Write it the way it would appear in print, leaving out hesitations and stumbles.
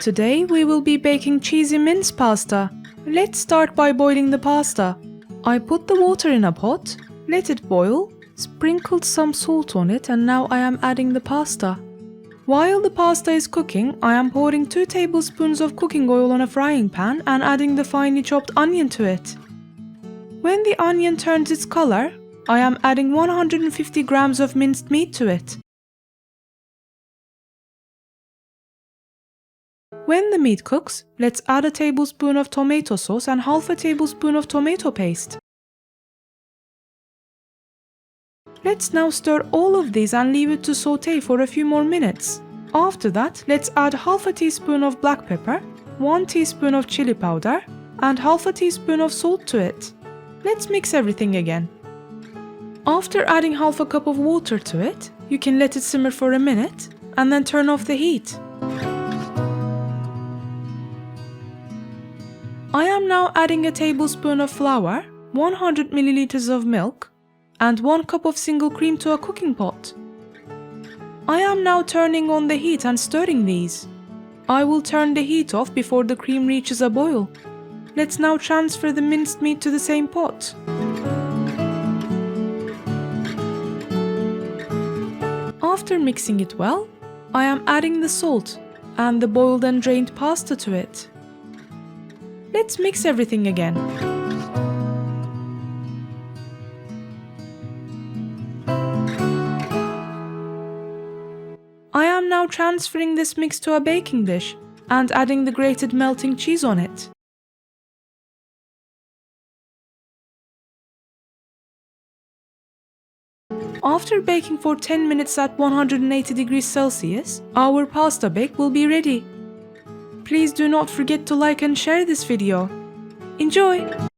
Today we will be baking cheesy mince pasta. Let's start by boiling the pasta. I put the water in a pot, let it boil, sprinkled some salt on it, and now I am adding the pasta. While the pasta is cooking, I am pouring 2 tablespoons of cooking oil on a frying pan and adding the finely chopped onion to it. When the onion turns its color, I am adding 150 grams of minced meat to it. When the meat cooks, let's add a tablespoon of tomato sauce and half a tablespoon of tomato paste. Let's now stir all of these and leave it to saute for a few more minutes. After that, let's add half a teaspoon of black pepper, 1 teaspoon of chili powder, and half a teaspoon of salt to it. Let's mix everything again. After adding half a cup of water to it, you can let it simmer for a minute and then turn off the heat. I am now adding a tablespoon of flour, 100 milliliters of milk, and 1 cup of single cream to a cooking pot. I am now turning on the heat and stirring these. I will turn the heat off before the cream reaches a boil. Let's now transfer the minced meat to the same pot. After mixing it well, I am adding the salt and the boiled and drained pasta to it. Let's mix everything again. I am now transferring this mix to a baking dish and adding the grated melting cheese on it. After baking for 10 minutes at 180 degrees Celsius, our pasta bake will be ready. Please do not forget to like and share this video. Enjoy!